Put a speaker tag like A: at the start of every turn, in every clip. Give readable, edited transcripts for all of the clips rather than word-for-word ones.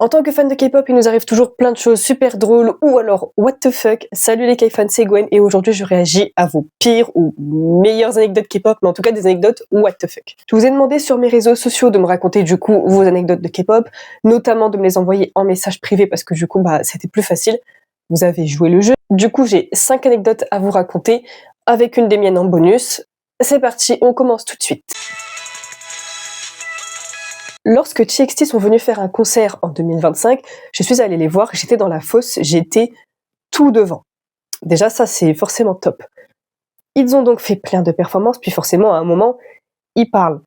A: En tant que fan de K-pop, il nous arrive toujours plein de choses super drôles ou alors what the fuck. Salut les K-fans, c'est Gwen et aujourd'hui je réagis à vos pires ou meilleures anecdotes K-pop, mais en tout cas des anecdotes what the fuck. Je vous ai demandé sur mes réseaux sociaux de me raconter du coup vos anecdotes de K-pop, notamment de me les envoyer en message privé parce que du coup c'était plus facile. Vous avez joué le jeu. Du coup j'ai 5 anecdotes à vous raconter avec une des miennes en bonus. C'est parti, on commence tout de suite. Lorsque TXT sont venus faire un concert en 2025, je suis allée les voir, j'étais dans la fosse, j'étais tout devant. Déjà ça c'est forcément top. Ils ont donc fait plein de performances, puis forcément à un moment, ils parlent.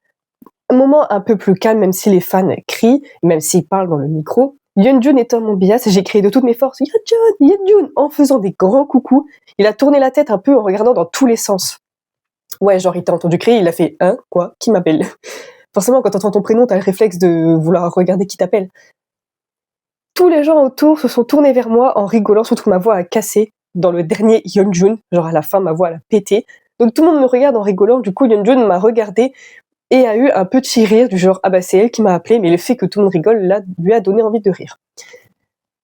A: Un moment un peu plus calme, même si les fans crient, même s'ils parlent dans le micro. Yeonjun étant mon bias, j'ai crié de toutes mes forces Yeonjun, Yeonjun, en faisant des grands coucous. Il a tourné la tête un peu en regardant dans tous les sens. Ouais, genre il t'a entendu crier, il a fait hein, quoi, qui m'appelle? Forcément, quand t'entends ton prénom, t'as le réflexe de vouloir regarder qui t'appelle. Tous les gens autour se sont tournés vers moi en rigolant, surtout ma voix a cassé dans le dernier Yeonjun, genre à la fin ma voix elle a pété. Donc tout le monde me regarde en rigolant, du coup Yeonjun m'a regardé et a eu un petit rire du genre ah bah c'est elle qui m'a appelé, mais le fait que tout le monde rigole là lui a donné envie de rire.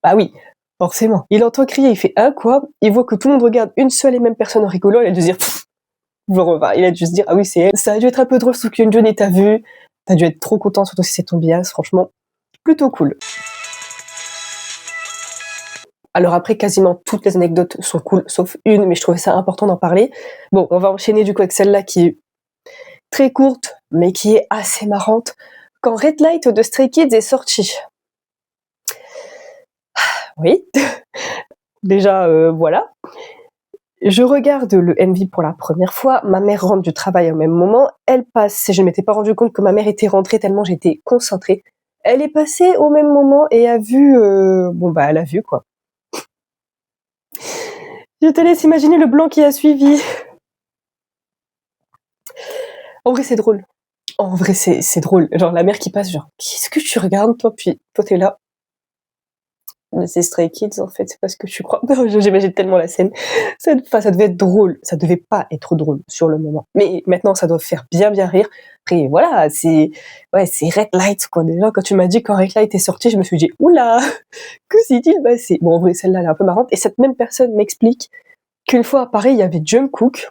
A: Bah oui, forcément. Il entend crier, il fait ah quoi, il voit que tout le monde regarde une seule et même personne en rigolant, il a dû se dire il a dû se dire ah oui c'est elle. Ça a dû être un peu drôle sauf que Yeonjun et t'a vu, t'as dû être trop content surtout si c'est ton bias, franchement plutôt cool. Alors après, quasiment toutes les anecdotes sont cool, sauf une, mais je trouvais ça important d'en parler. Bon, on va enchaîner du coup avec celle-là qui est très courte, mais qui est assez marrante. Quand Red Light de Stray Kids est sorti. Oui, déjà, voilà. Je regarde le MV pour la première fois, ma mère rentre du travail au même moment, elle passe, je ne m'étais pas rendu compte que ma mère était rentrée tellement j'étais concentrée. Elle est passée au même moment et a vu, elle a vu quoi. Je te laisse imaginer le blanc qui a suivi. En vrai, c'est drôle. En vrai, c'est drôle. Genre, la mère qui passe, genre, qu'est-ce que tu regardes, toi? Puis, toi, t'es là. Mais c'est Stray Kids, en fait, c'est pas ce que tu crois. J'imagine tellement la scène. Ça devait être drôle. Ça devait pas être drôle sur le moment. Mais maintenant, ça doit faire bien, bien rire. Après, voilà, c'est Red Light, quoi. Déjà, quand tu m'as dit quand Red Light est sorti, je me suis dit, oula, que s'est-il passé? Bon, en vrai, celle-là, elle est un peu marrante. Et cette même personne m'explique qu'une fois à Paris, il y avait Jungkook.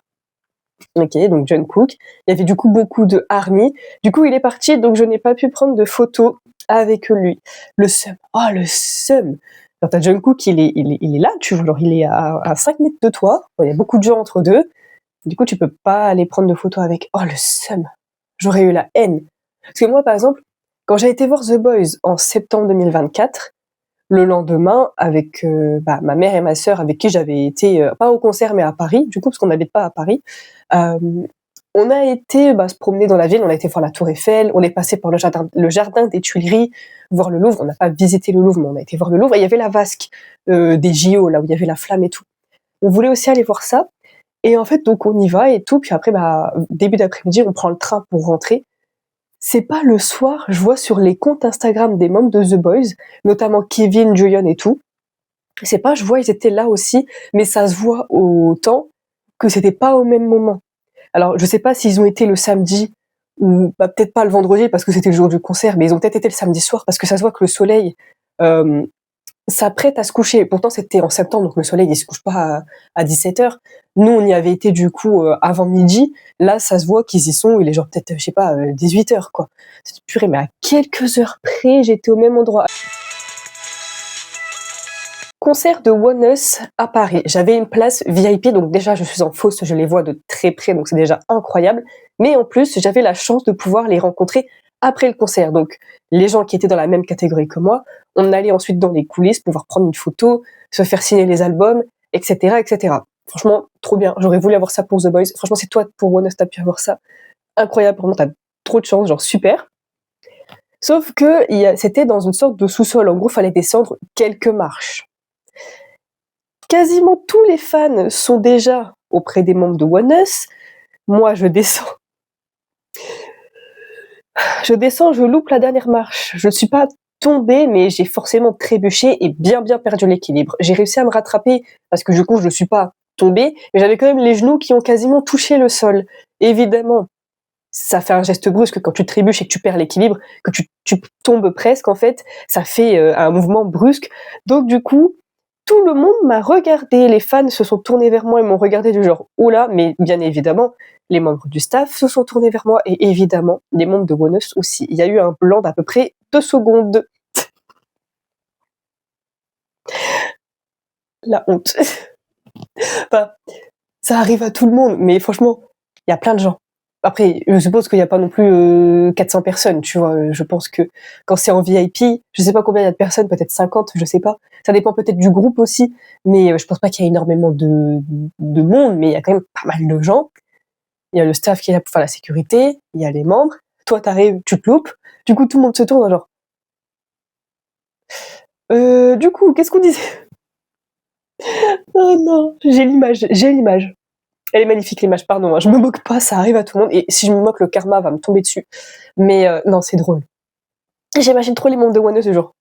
A: Ok, donc Jungkook. Il y avait du coup beaucoup de ARMY. Du coup, il est parti, donc je n'ai pas pu prendre de photos avec lui. Le seum. Oh, le seum. Quand t'as Jungkook, il est là, tu vois, genre il est à 5 mètres de toi. Bon, il y a beaucoup de gens entre deux. Du coup, tu peux pas aller prendre de photos avec. Oh, le seum. J'aurais eu la haine. Parce que moi, par exemple, quand j'ai été voir The Boys en septembre 2024, le lendemain, avec ma mère et ma sœur, avec qui j'avais été, pas au concert, mais à Paris, du coup, parce qu'on n'habite pas à Paris, on a été se promener dans la ville, on a été voir la Tour Eiffel, on est passé par le jardin des Tuileries, voir le Louvre. On n'a pas visité le Louvre, mais on a été voir le Louvre. Et il y avait la vasque des JO, là où il y avait la flamme et tout. On voulait aussi aller voir ça. Et en fait, donc on y va et tout. Puis après, début d'après-midi, on prend le train pour rentrer. C'est pas le soir, je vois sur les comptes Instagram des membres de The Boys, notamment Kevin, Juyeon et tout. C'est pas, je vois, ils étaient là aussi, mais ça se voit autant que c'était pas au même moment. Alors, je sais pas s'ils ont été le samedi ou peut-être pas le vendredi parce que c'était le jour du concert, mais ils ont peut-être été le samedi soir parce que ça se voit que le soleil s'apprête à se coucher. Pourtant, c'était en septembre, donc le soleil il se couche pas à 17h. Nous, on y avait été du coup avant midi. Là, ça se voit qu'ils y sont. Il est genre peut-être, je sais pas, 18h quoi. C'est purée, mais à quelques heures près, j'étais au même endroit. Concert de One Us à Paris. J'avais une place VIP, donc déjà je suis en fosse, je les vois de très près, donc c'est déjà incroyable. Mais en plus, j'avais la chance de pouvoir les rencontrer après le concert. Donc les gens qui étaient dans la même catégorie que moi, on allait ensuite dans les coulisses, pouvoir prendre une photo, se faire signer les albums, etc., etc. Franchement, trop bien. J'aurais voulu avoir ça pour The Boys. Franchement, c'est toi pour One Us, t'as pu avoir ça. Incroyable, vraiment, t'as trop de chance, genre super. Sauf que c'était dans une sorte de sous-sol. En gros, fallait descendre quelques marches. Quasiment tous les fans sont déjà auprès des membres de One Us. Moi, je descends, je loupe la dernière marche. Je ne suis pas tombée, mais j'ai forcément trébuché et bien perdu l'équilibre. J'ai réussi à me rattraper parce que du coup, je ne suis pas tombée, mais j'avais quand même les genoux qui ont quasiment touché le sol. Évidemment, ça fait un geste brusque quand tu trébuches et que tu perds l'équilibre, que tu tombes presque en fait, ça fait un mouvement brusque. Donc du coup, tout le monde m'a regardé, les fans se sont tournés vers moi et m'ont regardé du genre oh là, mais bien évidemment, les membres du staff se sont tournés vers moi et évidemment, les membres de Onus aussi. Il y a eu un blanc d'à peu près 2 secondes. La honte. Enfin, ça arrive à tout le monde, mais franchement, il y a plein de gens. Après, je suppose qu'il y a pas non plus 400 personnes, tu vois. Je pense que quand c'est en VIP, je sais pas combien il y a de personnes, peut-être 50, je sais pas. Ça dépend peut-être du groupe aussi, mais je pense pas qu'il y ait énormément de monde, mais il y a quand même pas mal de gens. Il y a le staff qui est là pour faire la sécurité, il y a les membres. Toi, t'arrives, tu te loupes. Du coup, tout le monde se tourne, genre. Du coup, qu'est-ce qu'on disait? Oh non, j'ai l'image. Elle est magnifique l'image, pardon, hein, je me moque pas, ça arrive à tout le monde, et si je me moque, le karma va me tomber dessus. Mais non, c'est drôle. J'imagine trop les membres de One ce jour.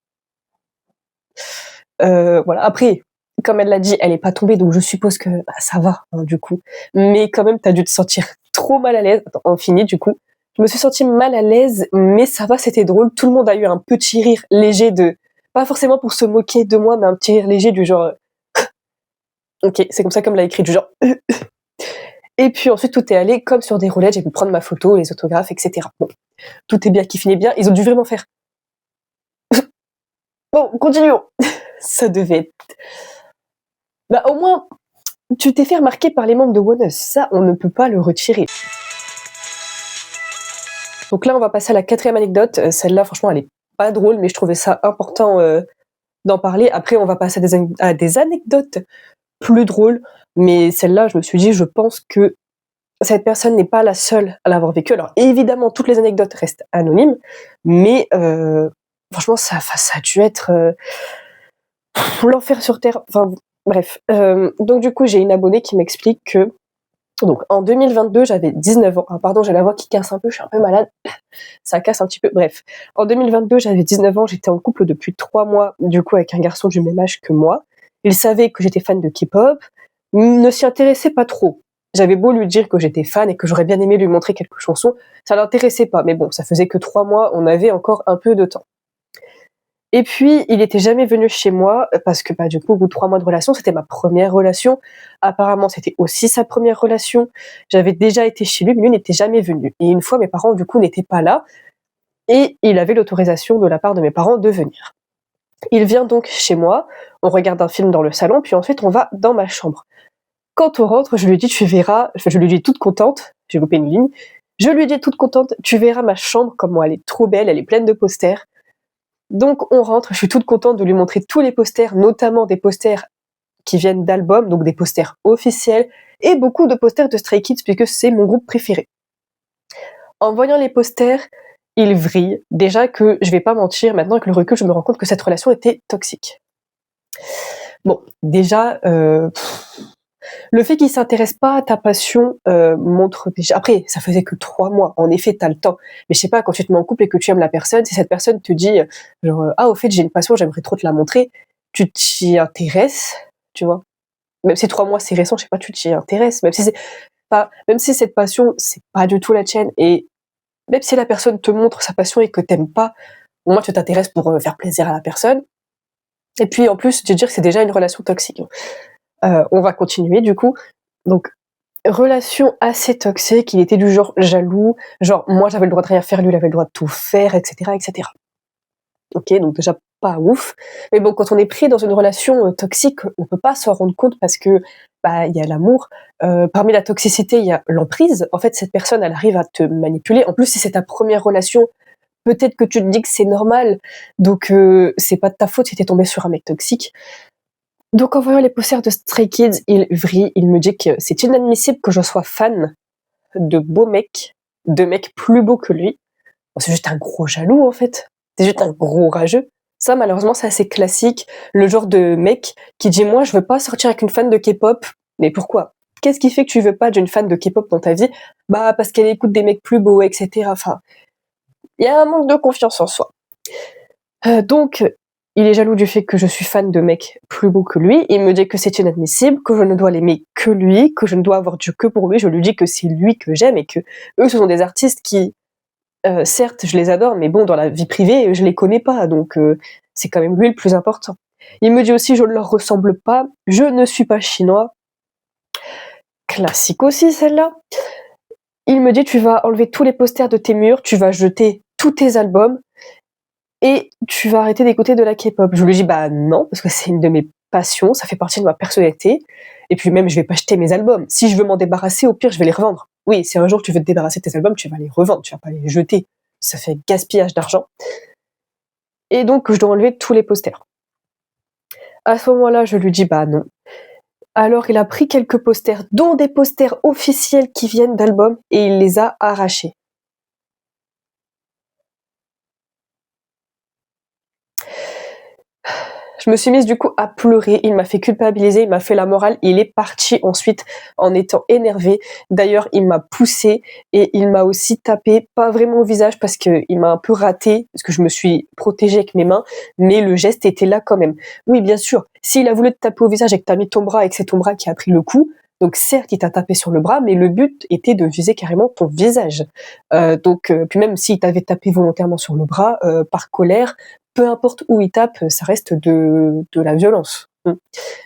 A: Voilà. Après, comme elle l'a dit, elle est pas tombée, donc je suppose que bah, ça va, hein, du coup. Mais quand même, t'as dû te sentir trop mal à l'aise. Attends, on finit du coup. Je me suis sentie mal à l'aise, mais ça va, c'était drôle. Tout le monde a eu un petit rire léger de, pas forcément pour se moquer de moi, mais un petit rire léger du genre, ok, c'est comme ça comme l'a écrit, du genre. Et puis ensuite, tout est allé comme sur des roulettes. J'ai pu prendre ma photo, les autographes, etc. Bon, tout est bien qui finit bien. Ils ont dû vraiment faire. Bon, continuons. Ça devait être. Bah, au moins, tu t'es fait remarquer par les membres de One Us. Ça, on ne peut pas le retirer. Donc là, on va passer à la 4e anecdote. Celle-là, franchement, elle est pas drôle, mais je trouvais ça important d'en parler. Après, on va passer à des anecdotes plus drôles. Mais celle-là, je me suis dit, je pense que cette personne n'est pas la seule à l'avoir vécu. Alors évidemment, toutes les anecdotes restent anonymes, mais franchement, ça a dû être l'enfer sur terre. Enfin bref. Donc du coup, j'ai une abonnée qui m'explique que donc en 2022, j'avais 19 ans. Ah, pardon, j'ai la voix qui casse un peu, je suis un peu malade. Ça casse un petit peu. Bref. En 2022, j'avais 19 ans, j'étais en couple depuis 3 mois, du coup avec un garçon du même âge que moi. Il savait que j'étais fan de K-pop, ne s'y intéressait pas trop. J'avais beau lui dire que j'étais fan et que j'aurais bien aimé lui montrer quelques chansons, ça l'intéressait pas. Mais bon, ça faisait que 3 mois, on avait encore un peu de temps. Et puis, il était jamais venu chez moi parce que, bah, du coup, au bout de 3 mois de relation, c'était ma première relation. Apparemment, c'était aussi sa première relation. J'avais déjà été chez lui, mais lui n'était jamais venu. Et une fois, mes parents, du coup, n'étaient pas là et il avait l'autorisation de la part de mes parents de venir. Il vient donc chez moi, on regarde un film dans le salon, puis ensuite, on va dans ma chambre. Quand on rentre, je lui dis, tu verras, je lui dis toute contente, j'ai loupé une ligne, je lui dis toute contente, tu verras ma chambre, comme moi, elle est trop belle, elle est pleine de posters. Donc on rentre, je suis toute contente de lui montrer tous les posters, notamment des posters qui viennent d'albums, donc des posters officiels, et beaucoup de posters de Stray Kids, puisque c'est mon groupe préféré. En voyant les posters, il vrille. Déjà que, je vais pas mentir, maintenant avec le recul, je me rends compte que cette relation était toxique. Bon, déjà, le fait qu'il s'intéresse pas à ta passion montre déjà. Après, ça faisait que 3 mois. En effet, t'as le temps. Mais je sais pas, quand tu te mets en couple et que tu aimes la personne, si cette personne te dit genre ah au fait j'ai une passion, j'aimerais trop te la montrer, tu t'y intéresses, tu vois. Même si 3 mois c'est récent, je sais pas, tu t'y intéresses. Même si cette passion c'est pas du tout la tienne et même si la personne te montre sa passion et que t'aimes pas, au moins tu t'intéresses pour faire plaisir à la personne. Et puis en plus, te dire que c'est déjà une relation toxique. On va continuer du coup. Donc, relation assez toxique, il était du genre jaloux, genre moi j'avais le droit de rien faire, lui il avait le droit de tout faire, etc. etc. Ok, donc déjà pas ouf. Mais bon, quand on est pris dans une relation toxique, on peut pas s'en rendre compte parce que bah il y a l'amour. Parmi la toxicité, il y a l'emprise. En fait, cette personne, elle arrive à te manipuler. En plus, si c'est ta première relation, peut-être que tu te dis que c'est normal. Donc c'est pas de ta faute si t'es tombé sur un mec toxique. Donc en voyant les posters de Stray Kids, il vrille, il me dit que c'est inadmissible que je sois fan de beaux mecs, de mecs plus beaux que lui. Bon, c'est juste un gros jaloux en fait, c'est juste un gros rageux. Ça malheureusement c'est assez classique, le genre de mec qui dit moi je veux pas sortir avec une fan de K-pop, mais pourquoi? Qu'est-ce qui fait que tu veux pas d'une fan de K-pop dans ta vie? Bah parce qu'elle écoute des mecs plus beaux, etc. Enfin, il y a un manque de confiance en soi. Donc il est jaloux du fait que je suis fan de mecs plus beaux que lui. Il me dit que c'est inadmissible, que je ne dois l'aimer que lui, que je ne dois avoir Dieu que pour lui. Je lui dis que c'est lui que j'aime et que eux, ce sont des artistes qui, certes, je les adore, mais bon, dans la vie privée, je les connais pas, donc c'est quand même lui le plus important. Il me dit aussi, je ne leur ressemble pas, je ne suis pas chinois. Classique aussi, celle-là. Il me dit, tu vas enlever tous les posters de tes murs, tu vas jeter tous tes albums, et tu vas arrêter d'écouter de la K-pop. Je lui dis, bah non, parce que c'est une de mes passions, ça fait partie de ma personnalité, et puis même, je vais pas jeter mes albums. Si je veux m'en débarrasser, au pire, je vais les revendre. Oui, si un jour tu veux te débarrasser de tes albums, tu vas les revendre, tu vas pas les jeter. Ça fait gaspillage d'argent. Et donc, je dois enlever tous les posters. À ce moment-là, je lui dis, bah non. Alors, il a pris quelques posters, dont des posters officiels qui viennent d'albums, et il les a arrachés. Je me suis mise du coup à pleurer, il m'a fait culpabiliser, il m'a fait la morale, il est parti ensuite en étant énervé. D'ailleurs, il m'a poussée et il m'a aussi tapé, pas vraiment au visage parce qu'il m'a un peu raté, parce que je me suis protégée avec mes mains, mais le geste était là quand même. Oui, bien sûr, s'il a voulu te taper au visage et que t'as mis ton bras et que c'est ton bras qui a pris le coup, donc certes, il t'a tapé sur le bras, mais le but était de viser carrément ton visage. Puis même s'il t'avait tapé volontairement sur le bras, par colère, peu importe où il tape, ça reste de la violence.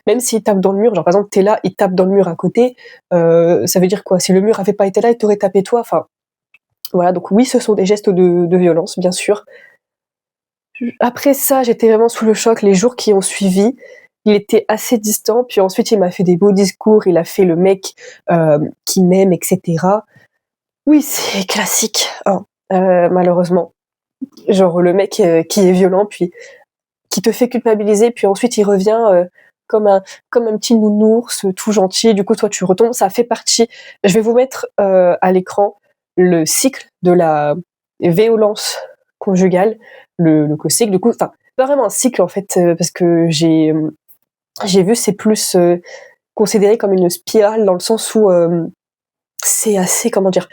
A: Même s'il tape dans le mur, genre par exemple, t'es là, il tape dans le mur à côté, ça veut dire quoi? Si le mur avait pas été là, il t'aurait tapé toi, enfin, voilà, donc oui, ce sont des gestes de violence, bien sûr. Après ça, j'étais vraiment sous le choc les jours qui ont suivi. Il était assez distant, puis ensuite il m'a fait des beaux discours, il a fait le mec qui m'aime, etc. Oui, c'est classique, hein, malheureusement. Genre le mec qui est violent, puis qui te fait culpabiliser, puis ensuite il revient comme un petit nounours tout gentil. Du coup, toi, tu retombes. Ça fait partie. Je vais vous mettre à l'écran le cycle de la violence conjugale, le cycle. Du coup, enfin, pas vraiment un cycle en fait, parce que j'ai vu c'est plus considéré comme une spirale dans le sens où c'est assez, comment dire,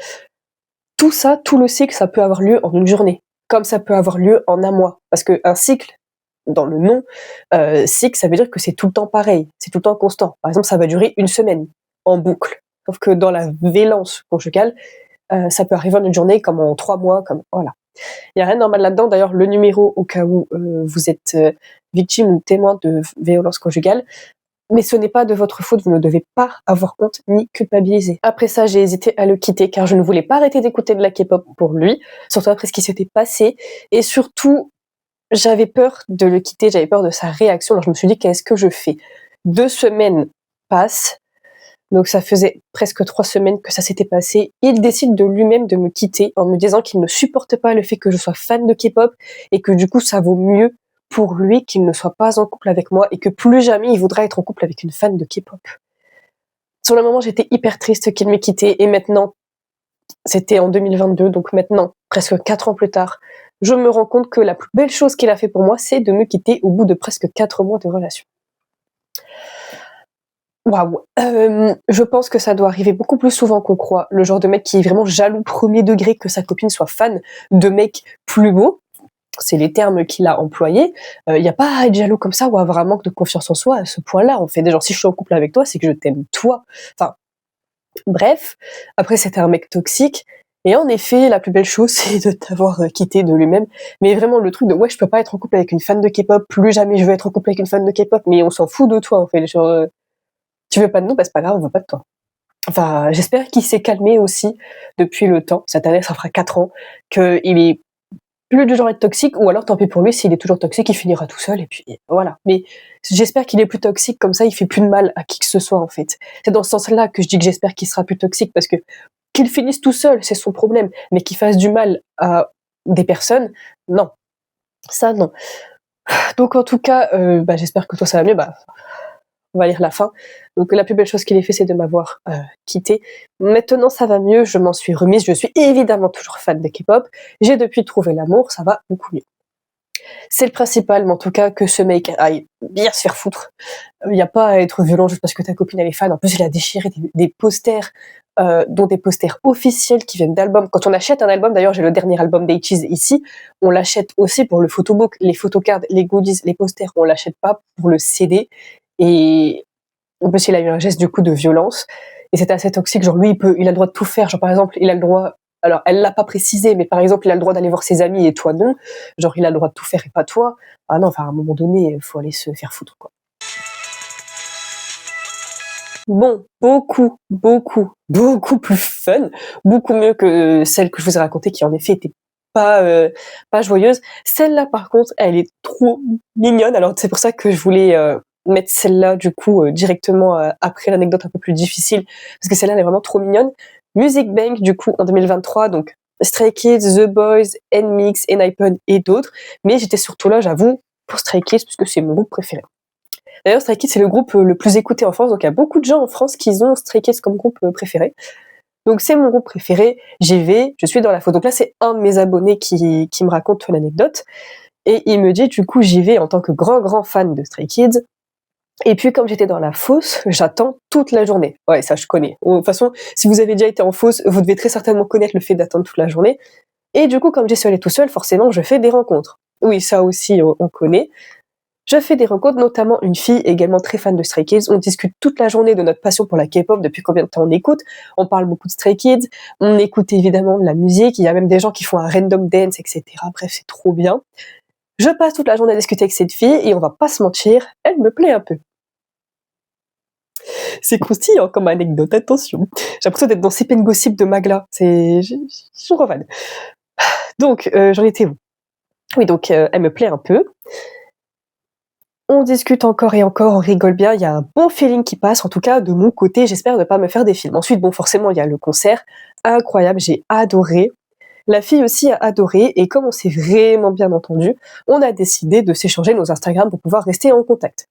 A: tout ça, tout le cycle, ça peut avoir lieu en une journée, comme ça peut avoir lieu en un mois. Parce qu'un cycle, dans le nom, cycle, ça veut dire que c'est tout le temps pareil, c'est tout le temps constant. Par exemple, ça va durer une semaine en boucle. Sauf que dans la violence conjugale, ça peut arriver en une journée, comme en 3 mois, comme voilà. Il n'y a rien de normal là-dedans. D'ailleurs, le numéro, au cas où vous êtes victime ou témoin de violence conjugale, mais ce n'est pas de votre faute, vous ne devez pas avoir honte ni culpabiliser. Après ça, j'ai hésité à le quitter car je ne voulais pas arrêter d'écouter de la K-pop pour lui, surtout après ce qui s'était passé, et surtout, j'avais peur de le quitter, j'avais peur de sa réaction, alors je me suis dit, qu'est-ce que je fais? 2 semaines passent, donc ça faisait presque 3 semaines que ça s'était passé. Il décide de lui-même de me quitter en me disant qu'il ne supporte pas le fait que je sois fan de K-pop et que du coup ça vaut mieux pour lui qu'il ne soit pas en couple avec moi et que plus jamais il voudra être en couple avec une fan de K-pop. Sur le moment, j'étais hyper triste qu'il m'ait quitté et maintenant, c'était en 2022, donc maintenant, presque 4 ans plus tard, je me rends compte que la plus belle chose qu'il a fait pour moi, c'est de me quitter au bout de presque 4 mois de relation. Waouh! Je pense que ça doit arriver beaucoup plus souvent qu'on croit. Le genre de mec qui est vraiment jaloux premier degré que sa copine soit fan de mecs plus beaux. C'est les termes qu'il a employés. Y a pas à être jaloux comme ça ou avoir un manque de confiance en soi à ce point-là. En fait, déjà, si je suis en couple avec toi, c'est que je t'aime toi. Enfin, bref. Après, c'était un mec toxique. Et en effet, la plus belle chose, c'est de t'avoir quitté de lui-même. Mais vraiment, le truc de ouais, je peux pas être en couple avec une fan de K-pop, plus jamais je veux être en couple avec une fan de K-pop, mais on s'en fout de toi, en fait. Genre, tu veux pas de nous, bah c'est pas grave, on veut pas de toi. Enfin, j'espère qu'il s'est calmé aussi depuis le temps. Cette année, ça fera 4 ans, qu'il est plus du genre à être toxique, ou alors tant pis pour lui, s'il est toujours toxique, il finira tout seul, et puis voilà. Mais j'espère qu'il est plus toxique, comme ça il fait plus de mal à qui que ce soit, en fait. C'est dans ce sens-là que je dis que j'espère qu'il sera plus toxique, parce que qu'il finisse tout seul, c'est son problème, mais qu'il fasse du mal à des personnes, non. Ça, non. Donc en tout cas, j'espère que toi ça va mieux, on va lire la fin. Donc la plus belle chose qu'il ait fait, c'est de m'avoir quitté. Maintenant, ça va mieux, je m'en suis remise. Je suis évidemment toujours fan de K-pop. J'ai depuis trouvé l'amour, ça va beaucoup mieux. C'est le principal, mais en tout cas, que ce mec aille bien se faire foutre. Il y a pas à être violent juste parce que ta copine elle est fan. En plus, il a déchiré des posters, dont des posters officiels qui viennent d'albums. Quand on achète un album, d'ailleurs, j'ai le dernier album d'H's ici, on l'achète aussi pour le photobook, les photocards, les goodies, les posters, on l'achète pas pour le CD. Et en plus, il a eu un geste du coup de violence et c'était assez toxique. Genre lui, il a le droit de tout faire. Genre par exemple, il a le droit. Alors, elle l'a pas précisé, mais par exemple, il a le droit d'aller voir ses amis et toi non. Genre, il a le droit de tout faire et pas toi. Ah non, enfin, à un moment donné, il faut aller se faire foutre, quoi. Bon, beaucoup plus fun, beaucoup mieux que celle que je vous ai racontée qui en effet était pas joyeuse. Celle-là par contre, elle est trop mignonne, alors c'est pour ça que je voulais, mettre celle-là du coup, directement, après l'anecdote un peu plus difficile, parce que celle-là elle est vraiment trop mignonne. Music Bank du coup en 2023, donc Stray Kids, The Boys, NMIXX, ENHYPEN et d'autres, mais j'étais surtout là, j'avoue, pour Stray Kids puisque c'est mon groupe préféré. D'ailleurs, Stray Kids, c'est le groupe le plus écouté en France, donc il y a beaucoup de gens en France qui ont Stray Kids comme groupe préféré. Donc c'est mon groupe préféré, j'y vais, je suis dans la fosse. Donc là, c'est un de mes abonnés qui me raconte l'anecdote, et il me dit, du coup, j'y vais en tant que grand fan de Stray Kids, et puis comme j'étais dans la fosse, j'attends toute la journée. Ouais, ça je connais. De toute façon, si vous avez déjà été en fosse, vous devez très certainement connaître le fait d'attendre toute la journée. Et du coup, comme j'y suis allée tout seul, forcément, je fais des rencontres. Oui, ça aussi, on connaît. Je fais des rencontres, notamment une fille également très fan de Stray Kids. On discute toute la journée de notre passion pour la K-pop, depuis combien de temps on écoute. On parle beaucoup de Stray Kids. On écoute évidemment de la musique. Il y a même des gens qui font un random dance, etc. Bref, c'est trop bien. Je passe toute la journée à discuter avec cette fille et on va pas se mentir, elle me plaît un peu. C'est croustillant comme anecdote, attention. J'ai l'impression d'être dans Sip and Gossip de Magla. Je suis trop fan. Donc, j'en étais où? Oui, donc, elle me plaît un peu. On discute encore et encore, on rigole bien, il y a un bon feeling qui passe, en tout cas de mon côté, j'espère ne pas me faire des films. Ensuite, bon, forcément, il y a le concert, incroyable, j'ai adoré. La fille aussi a adoré, et comme on s'est vraiment bien entendu, on a décidé de s'échanger nos Instagram pour pouvoir rester en contact.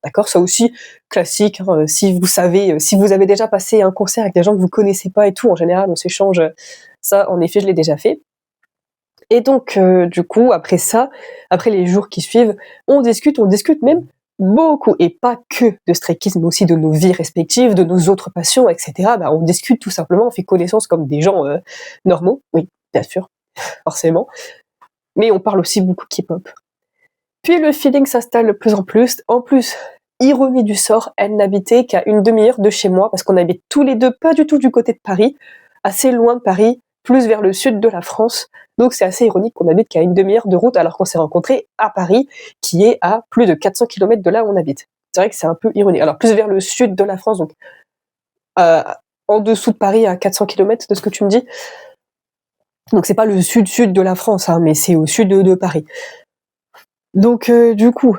A: D'accord, ça aussi classique, hein, si vous savez, si vous avez déjà passé un concert avec des gens que vous connaissez pas et tout, en général, on s'échange. Ça, en effet, je l'ai déjà fait. Et donc, du coup, après ça, après les jours qui suivent, on discute même beaucoup, et pas que de Stray Kids, mais aussi de nos vies respectives, de nos autres passions, etc. Bah, on discute tout simplement, on fait connaissance comme des gens normaux, oui, bien sûr, forcément. Mais on parle aussi beaucoup K-pop. Puis le feeling s'installe de plus en plus. En plus, ironie du sort, elle n'habitait qu'à une demi-heure de chez moi, parce qu'on habite tous les deux pas du tout du côté de Paris, assez loin de Paris, plus vers le sud de la France. Donc c'est assez ironique qu'on habite qu'à une demi-heure de route alors qu'on s'est rencontrés à Paris, qui est à plus de 400 km de là où on habite. C'est vrai que c'est un peu ironique. Alors plus vers le sud de la France, donc euh, en dessous de Paris à 400 km de ce que tu me dis. Donc c'est pas le sud-sud de la France, hein, mais c'est au sud de Paris. Donc du coup,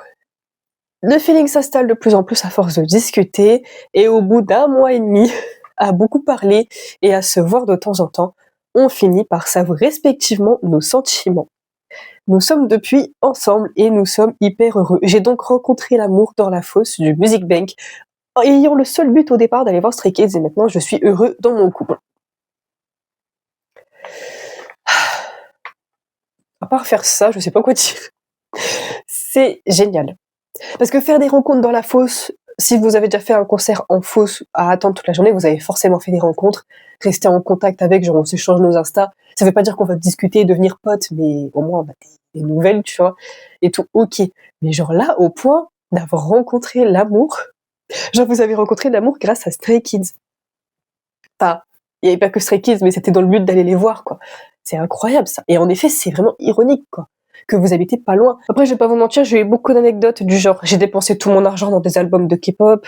A: le feeling s'installe de plus en plus à force de discuter, et au bout d'un mois et demi, à beaucoup parler et à se voir de temps en temps, on finit par s'avouer respectivement nos sentiments. Nous sommes depuis ensemble et nous sommes hyper heureux. J'ai donc rencontré l'amour dans la fosse du Music Bank, ayant le seul but au départ d'aller voir Stray Kids, et maintenant je suis heureux dans mon couple. À part faire ça, je sais pas quoi dire. C'est génial. Parce que faire des rencontres dans la fosse, si vous avez déjà fait un concert en fosse à attendre toute la journée, vous avez forcément fait des rencontres, rester en contact avec, genre on s'échange nos Insta. Ça veut pas dire qu'on va discuter et devenir potes, mais au moins on a des nouvelles, tu vois, et tout, ok. Mais genre là, au point d'avoir rencontré l'amour, genre vous avez rencontré l'amour grâce à Stray Kids. Enfin, il n'y avait pas que Stray Kids, mais c'était dans le but d'aller les voir, quoi. C'est incroyable ça. Et en effet, c'est vraiment ironique, quoi, que vous habitez pas loin. Après, je vais pas vous mentir, j'ai eu beaucoup d'anecdotes du genre, j'ai dépensé tout mon argent dans des albums de K-pop,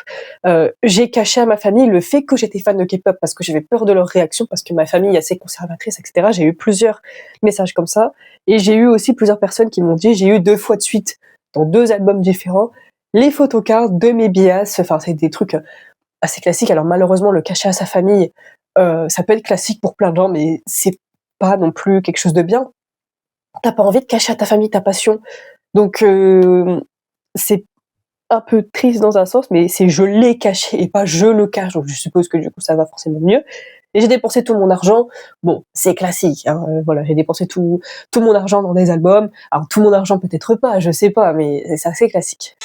A: j'ai caché à ma famille le fait que j'étais fan de K-pop parce que j'avais peur de leur réaction, parce que ma famille est assez conservatrice, etc. J'ai eu plusieurs messages comme ça, et j'ai eu aussi plusieurs personnes qui m'ont dit, j'ai eu 2 fois de suite, dans 2 albums différents, les photocards de mes bias, enfin, c'est des trucs assez classiques. Alors malheureusement, le cacher à sa famille, ça peut être classique pour plein de gens, mais c'est pas non plus quelque chose de bien. T'as pas envie de cacher à ta famille ta passion, donc c'est un peu triste dans un sens, mais c'est je l'ai caché et pas je le cache, donc je suppose que du coup ça va forcément mieux. Et j'ai dépensé tout mon argent. Bon, c'est classique, hein, voilà, j'ai dépensé tout mon argent dans des albums. Alors tout mon argent peut-être pas, je sais pas, mais c'est assez classique.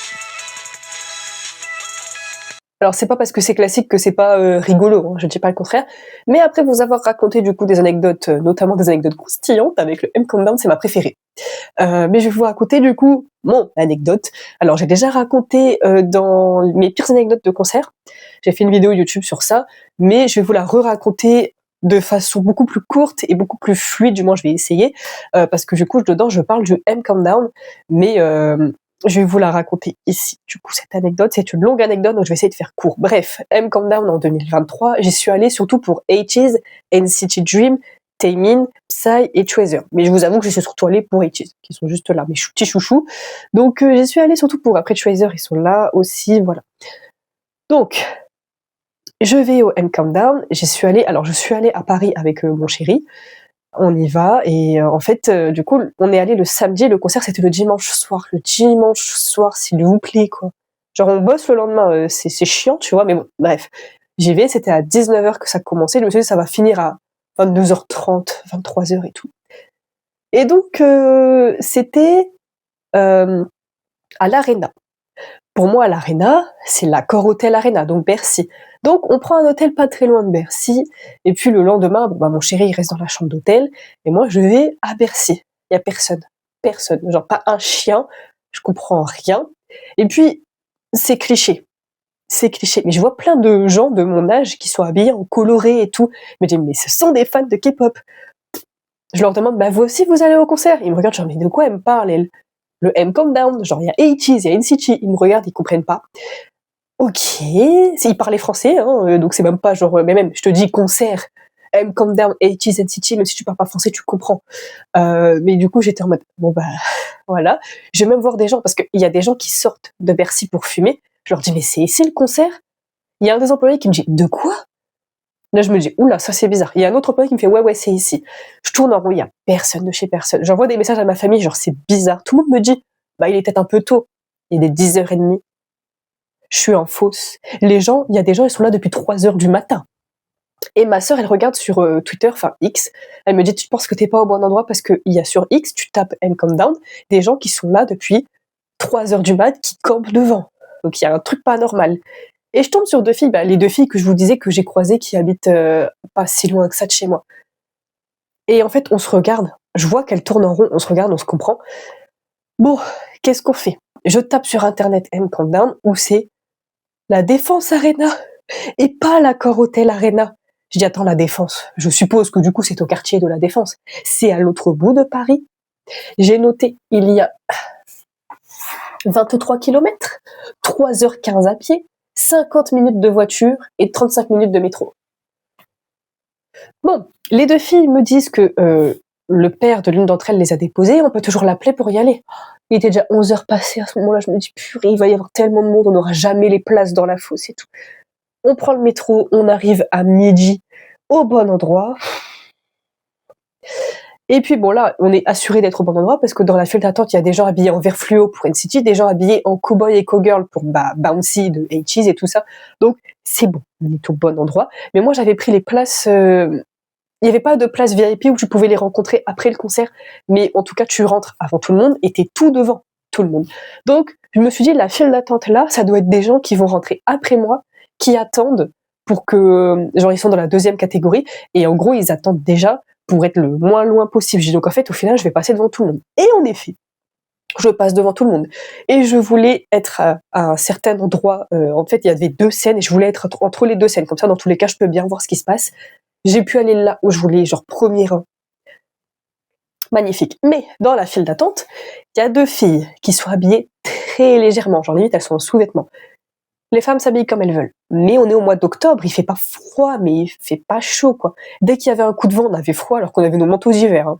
A: Alors c'est pas parce que c'est classique que c'est pas rigolo, hein, je ne dis pas le contraire. Mais après vous avoir raconté du coup des anecdotes, notamment des anecdotes croustillantes avec le M-Countdown, c'est ma préférée. Mais je vais vous raconter du coup mon anecdote. Alors j'ai déjà raconté dans mes pires anecdotes de concert. J'ai fait une vidéo YouTube sur ça, mais je vais vous la re-raconter de façon beaucoup plus courte et beaucoup plus fluide, du moins je vais essayer, parce que du coup dedans je parle du M-Countdown, mais je vais vous la raconter ici. Du coup, cette anecdote, c'est une longue anecdote, donc je vais essayer de faire court. Bref, M-Countdown en 2023, j'y suis allée surtout pour H's, NCT Dream, Taemin, Psy et Treasure. Mais je vous avoue que je suis surtout allée pour H's, qui sont juste là, mes petits chouchous. Donc j'y suis allée surtout pour. Après Treasure, ils sont là aussi, voilà. Donc, je vais au M-Countdown, je suis allée à Paris avec mon chéri. On y va et en fait, du coup, on est allé le samedi, le concert c'était le dimanche soir. Le dimanche soir, s'il vous plaît, quoi. Genre on bosse le lendemain, c'est chiant, tu vois, mais bon, bref. J'y vais, c'était à 19h que ça commençait, je me suis dit ça va finir à 22h30, 23h et tout. Et donc, c'était à l'Arena. Pour moi, l'Arena, c'est l'Accor Hotel Arena, donc Bercy. Donc, on prend un hôtel pas très loin de Bercy, et puis le lendemain, bon, bah, mon chéri, il reste dans la chambre d'hôtel, et moi, je vais à Bercy. Il y a personne. Personne. Genre, pas un chien, je comprends rien. Et puis, c'est cliché. C'est cliché. Mais je vois plein de gens de mon âge qui sont habillés en coloré et tout. Je me dis, mais ce sont des fans de K-pop. Je leur demande, bah, vous aussi, vous allez au concert? Ils me regardent, genre, mais de quoi elle me parle, elle? Le M-Countdown, genre il y a ATEEZ, il y a NCT, ils me regardent, ils comprennent pas. Ok, ils parlaient français, hein, donc c'est même pas genre, mais même, je te dis concert, M-Countdown, ATEEZ, NCT, même si tu parles pas français, tu comprends. Mais du coup, j'étais en mode, bon bah, voilà. Je vais même voir des gens, parce qu'il y a des gens qui sortent de Bercy pour fumer. Je leur dis, mais c'est ici le concert? Il y a un des employés qui me dit, de quoi? Là, je me dis, oula, ça c'est bizarre. Il y a un autre employé qui me fait, ouais, c'est ici. Je tourne en rond, il y a personne de chez personne. J'envoie des messages à ma famille, genre, c'est bizarre. Tout le monde me dit, bah, il est peut-être un peu tôt. Il est 10h30. Je suis en fausse. Il y a des gens, ils sont là depuis 3h du matin. Et ma sœur, elle regarde sur Twitter, enfin X. Elle me dit, tu penses que t'es pas au bon endroit parce qu'il y a sur X, tu tapes M-Countdown, des gens qui sont là depuis 3h du mat, qui campent devant. Donc, il y a un truc pas normal. Et je tombe sur deux filles, les deux filles que je vous disais que j'ai croisées qui habitent pas si loin que ça de chez moi. Et en fait, on se regarde, je vois qu'elles tournent en rond, on se regarde, on se comprend. Bon, qu'est-ce qu'on fait? Je tape sur internet M-Countdown, où c'est la Défense Arena, et pas l'Accor Hotel Arena. Je dis, attends, la Défense, je suppose que du coup c'est au quartier de la Défense. C'est à l'autre bout de Paris. J'ai noté, il y a 23 km, 3h15 à pied, 50 minutes de voiture et 35 minutes de métro. Bon, les deux filles me disent que le père de l'une d'entre elles les a déposées, on peut toujours l'appeler pour y aller. Il était déjà 11h passées à ce moment-là, je me dis purée, il va y avoir tellement de monde, on n'aura jamais les places dans la fosse et tout. On prend le métro, on arrive à midi au bon endroit. Et puis bon là, on est assuré d'être au bon endroit parce que dans la file d'attente, il y a des gens habillés en vert fluo pour NCT, des gens habillés en cowboy et cowgirl pour Bouncy de ATEEZ et tout ça. Donc c'est bon, on est au bon endroit. Mais moi j'avais pris les places, il n'y avait pas de place VIP où tu pouvais les rencontrer après le concert, mais en tout cas tu rentres avant tout le monde et t'es tout devant tout le monde. Donc je me suis dit la file d'attente là, ça doit être des gens qui vont rentrer après moi, qui attendent pour que, genre ils sont dans la deuxième catégorie et en gros ils attendent déjà pour être le moins loin possible. J'ai dit donc en fait au final je vais passer devant tout le monde. Et en effet, je passe devant tout le monde. Et je voulais être à un certain endroit, en fait il y avait deux scènes et je voulais être entre les deux scènes, comme ça dans tous les cas je peux bien voir ce qui se passe. J'ai pu aller là où je voulais, genre premier rang. Magnifique. Mais dans la file d'attente, il y a deux filles qui sont habillées très légèrement, genre limite elles sont en sous-vêtements. Les femmes s'habillent comme elles veulent. Mais on est au mois d'octobre, il fait pas froid, mais il fait pas chaud, quoi. Dès qu'il y avait un coup de vent, on avait froid alors qu'on avait nos manteaux d'hiver. Hein.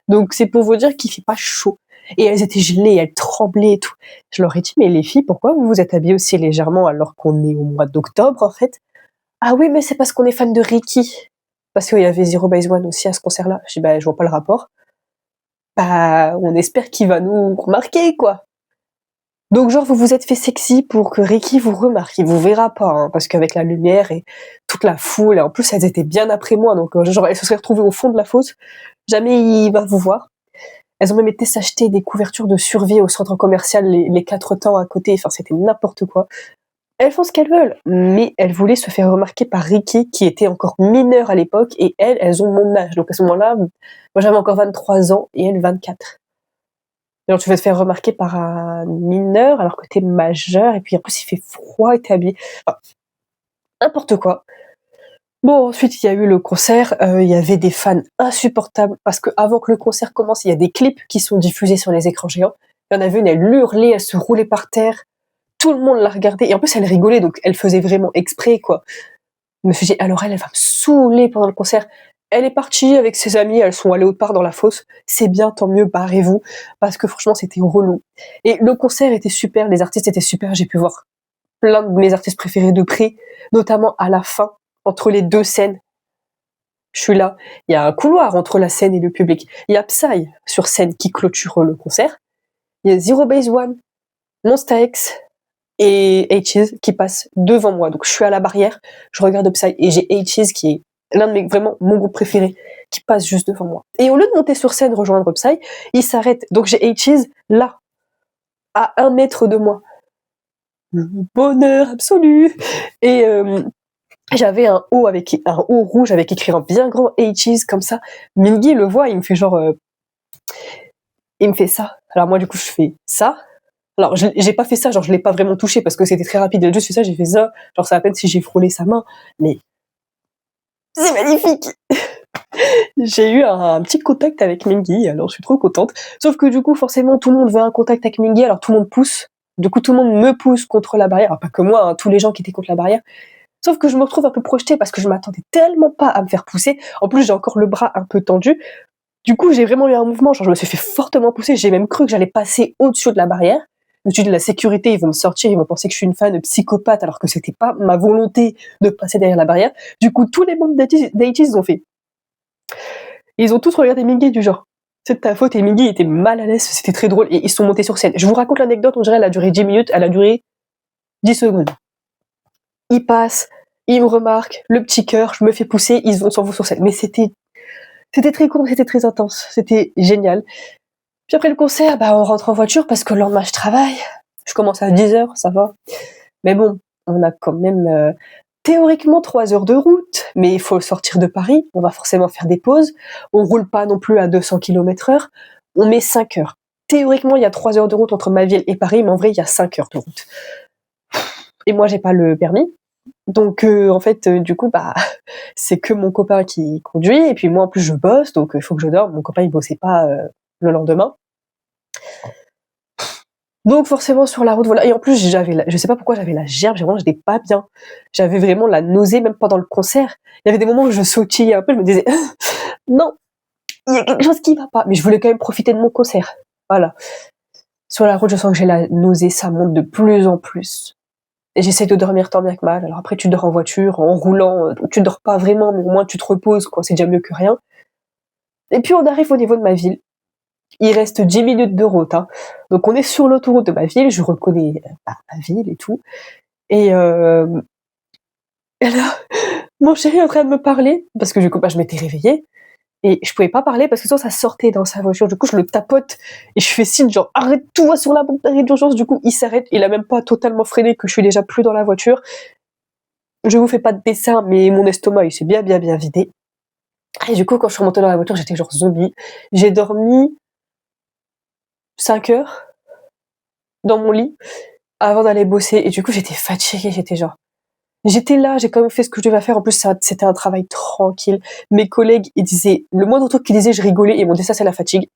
A: Donc c'est pour vous dire qu'il fait pas chaud. Et elles étaient gelées, elles tremblaient et tout. Je leur ai dit, mais les filles, pourquoi vous vous êtes habillées aussi légèrement alors qu'on est au mois d'octobre, en fait? Ah oui, mais c'est parce qu'on est fan de Ricky. Parce qu'il y avait Zero Base One aussi à ce concert-là. Je dis, je vois pas le rapport. On espère qu'il va nous remarquer, quoi. Donc genre vous vous êtes fait sexy pour que Ricky vous remarque, il vous verra pas, hein, parce qu'avec la lumière et toute la foule, et en plus elles étaient bien après moi, donc genre elles se seraient retrouvées au fond de la fosse, jamais il va vous voir. Elles ont même été s'acheter des couvertures de survie au centre commercial les 4 temps à côté, enfin c'était n'importe quoi. Elles font ce qu'elles veulent, mais elles voulaient se faire remarquer par Ricky, qui était encore mineur à l'époque, et elles ont mon âge. Donc à ce moment-là, moi j'avais encore 23 ans et elles 24. Alors tu vas te faire remarquer par un mineur alors que t'es majeur, et puis en plus il fait froid et t'es habillé. Enfin, n'importe quoi. Bon, ensuite il y a eu le concert, il y avait des fans insupportables, parce que avant que le concert commence, il y a des clips qui sont diffusés sur les écrans géants. Il y en avait une, elle hurlait, elle se roulait par terre, tout le monde la regardait, et en plus elle rigolait, donc elle faisait vraiment exprès, quoi. Je me suis dit, alors elle va me saouler pendant le concert. Elle est partie avec ses amis, elles sont allées autre part dans la fosse. C'est bien, tant mieux, barrez-vous. Parce que franchement, c'était relou. Et le concert était super, les artistes étaient super. J'ai pu voir plein de mes artistes préférés de près, notamment à la fin, entre les deux scènes. Je suis là. Il y a un couloir entre la scène et le public. Il y a Psy sur scène qui clôture le concert. Il y a Zero Base One, Monsta X et H's qui passent devant moi. Donc je suis à la barrière, je regarde Psy et j'ai H's qui est l'un de mes, vraiment mon groupe préféré, qui passe juste devant moi. Et au lieu de monter sur scène rejoindre Psy, il s'arrête. Donc j'ai H's là, à 1 mètre de moi. Bonheur absolu. Et j'avais un haut rouge avec écrit en bien grand H's comme ça. Mingy le voit, il me fait genre il me fait ça. Alors moi du coup je fais ça. Alors j'ai pas fait ça, genre je l'ai pas vraiment touché parce que c'était très rapide. J'ai juste fait ça, j'ai fait ça. Genre c'est à peine si j'ai frôlé sa main, mais c'est magnifique. J'ai eu un petit contact avec Mingy, alors je suis trop contente. Sauf que du coup, forcément, tout le monde veut un contact avec Mingy, alors tout le monde pousse. Du coup, tout le monde me pousse contre la barrière. Alors, pas que moi, hein, tous les gens qui étaient contre la barrière. Sauf que je me retrouve un peu projetée parce que je m'attendais tellement pas à me faire pousser. En plus, j'ai encore le bras un peu tendu. Du coup, j'ai vraiment eu un mouvement, genre je me suis fait fortement pousser. J'ai même cru que j'allais passer au-dessus de la barrière. Je me suis dit, la sécurité, ils vont me sortir, ils vont penser que je suis une fan psychopathe, alors que c'était pas ma volonté de passer derrière la barrière. Du coup, tous les membres d'Aitis ont fait. Ils ont tous regardé Mingy du genre, c'est de ta faute, et Mingy était mal à l'aise, c'était très drôle, et ils sont montés sur scène. Je vous raconte l'anecdote, on dirait elle a duré 10 minutes, elle a duré 10 secondes. Ils passent, ils me remarquent, le petit cœur, je me fais pousser, ils s'en vont sur scène. Mais c'était très court, c'était très intense, c'était génial. Puis après le concert, on rentre en voiture parce que le lendemain je travaille. Je commence à 10h, ça va. Mais bon, on a quand même théoriquement 3 heures de route, mais il faut sortir de Paris, on va forcément faire des pauses, on roule pas non plus à 200 km/h, on met 5 heures. Théoriquement, il y a 3 heures de route entre ma ville et Paris, mais en vrai, il y a 5 heures de route. Et moi, j'ai pas le permis, donc en fait, du coup, c'est que mon copain qui conduit, et puis moi, en plus, je bosse, donc il faut que je dorme. Mon copain, il bossait pas le lendemain. Donc forcément sur la route, voilà. Et en plus je sais pas pourquoi j'avais la gerbe, vraiment j'étais pas bien. J'avais vraiment la nausée même pendant le concert. Il y avait des moments où je sautillais un peu, je me disais non, il y a quelque chose qui va pas. Mais je voulais quand même profiter de mon concert. Voilà. Sur la route, je sens que j'ai la nausée, ça monte de plus en plus. Et j'essaie de dormir tant bien que mal. Alors après tu dors en voiture, en roulant, tu dors pas vraiment, mais au moins tu te reposes, quoi. C'est déjà mieux que rien. Et puis on arrive au niveau de ma ville. Il reste 10 minutes de route, hein. Donc on est sur l'autoroute de ma ville, je reconnais ma ville et tout. Et là, mon chéri est en train de me parler, parce que du coup, je m'étais réveillée, et je pouvais pas parler parce que sinon ça sortait dans sa voiture. Du coup, je le tapote, et je fais signe genre arrête-toi sur la bande d'arrêt d'urgence. Du coup, il s'arrête, il a même pas totalement freiné que je suis déjà plus dans la voiture. Je vous fais pas de dessin, mais mon estomac, il s'est bien vidé. Et du coup, quand je suis remontée dans la voiture, j'étais genre zombie. J'ai dormi 5 heures dans mon lit avant d'aller bosser, et du coup j'étais fatiguée, j'étais là, j'ai quand même fait ce que je devais faire. En plus c'était un travail tranquille. Mes collègues, ils disaient, le moindre truc qu'ils disaient, je rigolais, et ils m'ont dit ça c'est la fatigue.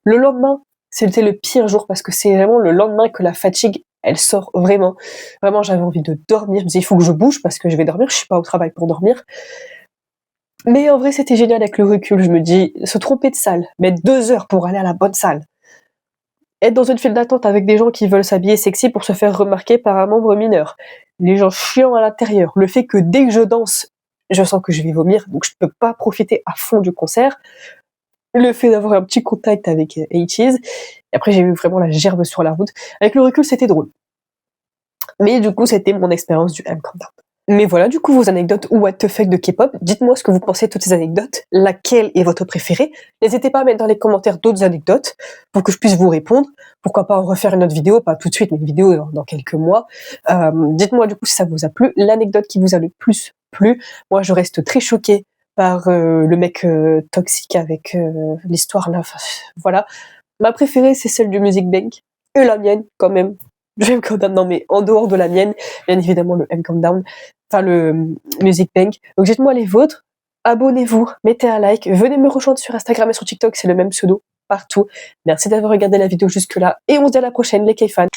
A: Le lendemain, c'était le pire jour, parce que c'est vraiment le lendemain que la fatigue elle sort vraiment. Vraiment, j'avais envie de dormir, je me disais il faut que je bouge parce que je vais dormir, je suis pas au travail pour dormir. Mais en vrai c'était génial avec le recul, je me dis, se tromper de salle, mettre 2 heures pour aller à la bonne salle, être dans une file d'attente avec des gens qui veulent s'habiller sexy pour se faire remarquer par un membre mineur, les gens chiants à l'intérieur, le fait que dès que je danse, je sens que je vais vomir, donc je peux pas profiter à fond du concert. le fait d'avoir un petit contact avec ATEEZ. Et après, j'ai eu vraiment la gerbe sur la route. Avec le recul, c'était drôle. Mais du coup, c'était mon expérience du M-Countdown. Mais voilà, du coup, vos anecdotes ou what the fuck de K-pop. Dites-moi ce que vous pensez de toutes ces anecdotes. Laquelle est votre préférée? N'hésitez pas à mettre dans les commentaires d'autres anecdotes pour que je puisse vous répondre. Pourquoi pas en refaire une autre vidéo, pas tout de suite, mais une vidéo dans quelques mois. Dites-moi du coup si ça vous a plu, l'anecdote qui vous a le plus plu. Moi, je reste très choquée par le mec toxique avec l'histoire là. Enfin, voilà. Ma préférée, c'est celle du Music Bank. Et la mienne, quand même. Le M-Countdown, non mais en dehors de la mienne, bien évidemment le M-Countdown, enfin le Music Bank. Donc dites-moi les vôtres, abonnez-vous, mettez un like, venez me rejoindre sur Instagram et sur TikTok, c'est le même pseudo partout. Merci d'avoir regardé la vidéo jusque là et on se dit à la prochaine les K-fans.